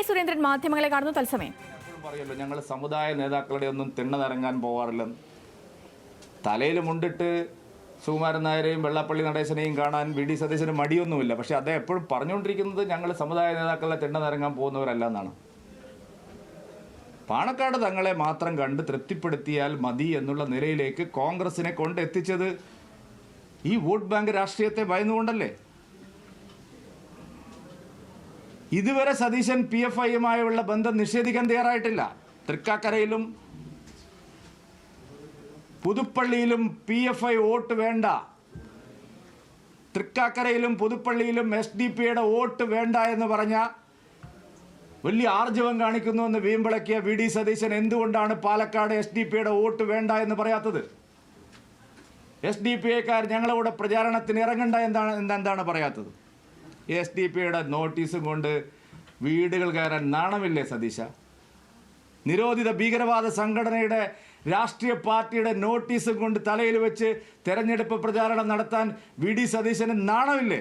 സുരേന്ദ്രൻ മാധ്യമങ്ങളെ കാണുന്നു തത്സമയം. പറയല്ലോ, ഞങ്ങൾ സമുദായ നേതാക്കളുടെ ഒന്നും തിണ്ണനിറങ്ങാൻ പോവാറില്ലെന്ന്. തലയിൽ മുണ്ടിട്ട് സുകുമാരൻ നായരെയും വെള്ളാപ്പള്ളി നടേശനെയും കാണാൻ വി ഡി സതീശന് മടിയൊന്നുമില്ല. പക്ഷേ അദ്ദേഹം എപ്പോഴും പറഞ്ഞുകൊണ്ടിരിക്കുന്നത് ഞങ്ങൾ സമുദായ നേതാക്കളുടെ തിണ്ണനിറങ്ങാൻ പോകുന്നവരല്ല എന്നാണ്. പാണക്കാട് തങ്ങളെ മാത്രം കണ്ട് തൃപ്തിപ്പെടുത്തിയാൽ മതി എന്നുള്ള നിലയിലേക്ക് കോൺഗ്രസിനെ കൊണ്ടെത്തിച്ചത് ഈ വോട്ട് ബാങ്ക് രാഷ്ട്രീയത്തെ ഭയന്നുകൊണ്ടല്ലേ? ഇതുവരെ സതീശൻ PFIയുമായുള്ള ബന്ധം നിഷേധിക്കാൻ തയ്യാറായിട്ടില്ല. തൃക്കാക്കരയിലും പുതുപ്പള്ളിയിലും PFI വോട്ട് വേണ്ട, തൃക്കാക്കരയിലും പുതുപ്പള്ളിയിലും SDPയുടെ വോട്ട് വേണ്ട എന്ന് പറഞ്ഞ വലിയ ആർജവം കാണിക്കുന്നുവെന്ന് വീമ്പിളക്കിയ വി ഡി സതീശൻ എന്തുകൊണ്ടാണ് പാലക്കാട് SDPയുടെ വോട്ട് വേണ്ട എന്ന് പറയാത്തത്? SDPക്കാർ ഞങ്ങളവിടെ പ്രചാരണത്തിന് ഇറങ്ങണ്ട എന്താണ് പറയാത്തത്? SDPയുടെ നോട്ടീസും കൊണ്ട് വീടുകൾ കയറാൻ നാണമില്ലേ സതീശ? നിരോധിത ഭീകരവാദ സംഘടനയുടെ രാഷ്ട്രീയ പാർട്ടിയുടെ നോട്ടീസും കൊണ്ട് തലയിൽ വെച്ച് തെരഞ്ഞെടുപ്പ് പ്രചാരണം നടത്താൻ വി ഡി സതീശന് നാണമില്ലേ?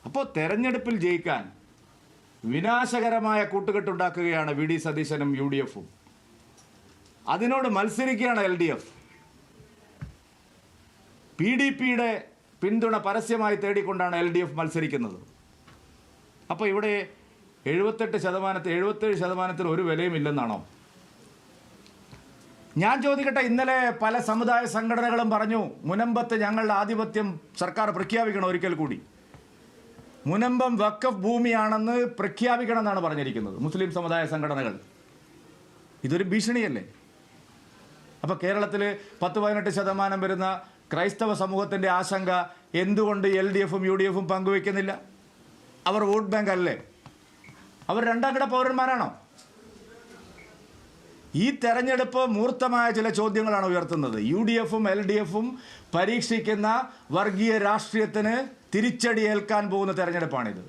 അപ്പോൾ തെരഞ്ഞെടുപ്പിൽ ജയിക്കാൻ വിനാശകരമായ കൂട്ടുകെട്ടുണ്ടാക്കുകയാണ് വി ഡി സതീശനും UDFും. അതിനോട് മത്സരിക്കുകയാണ് LDF. PDPയുടെ പിന്തുണ പരസ്യമായി തേടിക്കൊണ്ടാണ് LDF മത്സരിക്കുന്നത്. അപ്പോൾ ഇവിടെ 77% ഒരു വിലയും ഇല്ലെന്നാണോ? ഞാൻ ചോദിക്കട്ടെ, ഇന്നലെ പല സമുദായ സംഘടനകളും പറഞ്ഞു മുനമ്പത്ത് ഞങ്ങളുടെ ആധിപത്യം സർക്കാർ പ്രഖ്യാപിക്കണം, ഒരിക്കൽ കൂടി മുനമ്പം വഖഫ് ഭൂമിയാണെന്ന് പ്രഖ്യാപിക്കണം എന്നാണ് പറഞ്ഞിരിക്കുന്നത് മുസ്ലിം സമുദായ സംഘടനകൾ. ഇതൊരു ഭീഷണിയല്ലേ? അപ്പോൾ കേരളത്തിൽ 10-18% വരുന്ന ക്രൈസ്തവ സമൂഹത്തിൻ്റെ ആശങ്ക എന്തുകൊണ്ട് LDFും UDFും പങ്കുവയ്ക്കുന്നില്ല? അവർ വോട്ട് ബാങ്ക് അല്ലേ? അവർ രണ്ടാം കിട പൗരന്മാരാണോ? ഈ തെരഞ്ഞെടുപ്പ് മൂർത്തമായ ചില ചോദ്യങ്ങളാണ് ഉയർത്തുന്നത്. UDFും LDFും പരീക്ഷിക്കുന്ന വർഗീയ രാഷ്ട്രീയത്തിന് തിരിച്ചടി ഏൽക്കാൻ പോകുന്ന തെരഞ്ഞെടുപ്പാണിത്.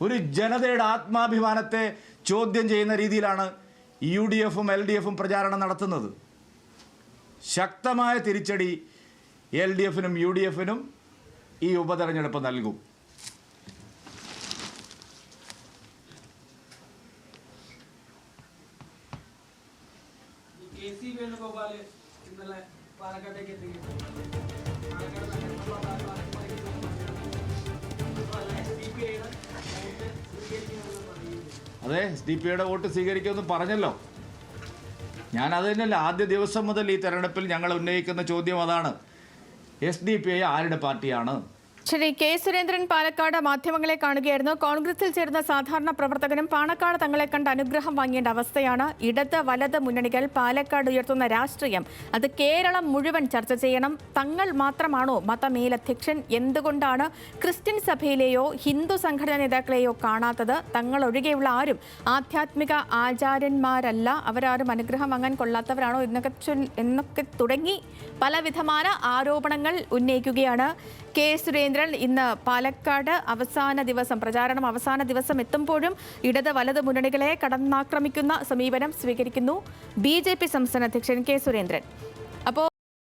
ഒരു ജനതയുടെ ആത്മാഭിമാനത്തെ ചോദ്യം ചെയ്യുന്ന രീതിയിലാണ് UDFും LDFും പ്രചാരണം നടത്തുന്നത്. ശക്തമായ തിരിച്ചടി LDFിനും UDFിനും ഈ ഉപതെരഞ്ഞെടുപ്പ് നൽകും. അതെ, SDPയുടെ വോട്ട് സ്വീകരിക്കുമെന്ന് പറഞ്ഞല്ലോ. ഞാനത് തന്നെയല്ല, ആദ്യ ദിവസം മുതൽ ഈ തെരഞ്ഞെടുപ്പിൽ ഞങ്ങൾ ഉന്നയിക്കുന്ന ചോദ്യം അതാണ്. SDPI ആരുടെ പാർട്ടിയാണ്? ശരി, സുരേന്ദ്രൻ പാലക്കാട് മാധ്യമങ്ങളെ കാണുകയായിരുന്നു. കോൺഗ്രസിൽ ചേരുന്ന സാധാരണ പ്രവർത്തകനും പാണക്കാട് തങ്ങളെ കണ്ട് അനുഗ്രഹം വാങ്ങേണ്ട അവസ്ഥയാണ്. ഇടത് വലത് മുന്നണികൾ പാലക്കാട് ഉയർത്തുന്ന രാഷ്ട്രീയം അത് കേരളം മുഴുവൻ ചർച്ച ചെയ്യണം. തങ്ങൾ മാത്രമാണോ മതമേലധ്യക്ഷൻ? എന്തുകൊണ്ടാണ് ക്രിസ്ത്യൻ സഭയിലെയോ ഹിന്ദു സംഘടനാ നേതാക്കളെയോ കാണാത്തത്? തങ്ങൾ ഒഴികെയുള്ള ആരും ആധ്യാത്മിക ആചാര്യന്മാരല്ല, അവരാരും അനുഗ്രഹം വാങ്ങാൻ കൊള്ളാത്തവരാണോ എന്നൊക്കെ തുടങ്ങി പലവിധമായ ആരോപണങ്ങൾ ഉന്നയിക്കുകയാണ് സുരേന്ദ്രൻ. ഇന്ന് പാലക്കാട് പ്രചാരണം അവസാന ദിവസം എത്തുമ്പോഴും ഇടത് വലത് മുന്നണികളെ കടന്നാക്രമിക്കുന്ന സമീപനം സ്വീകരിക്കുന്നു BJP സംസ്ഥാന അധ്യക്ഷൻ സുരേന്ദ്രൻ.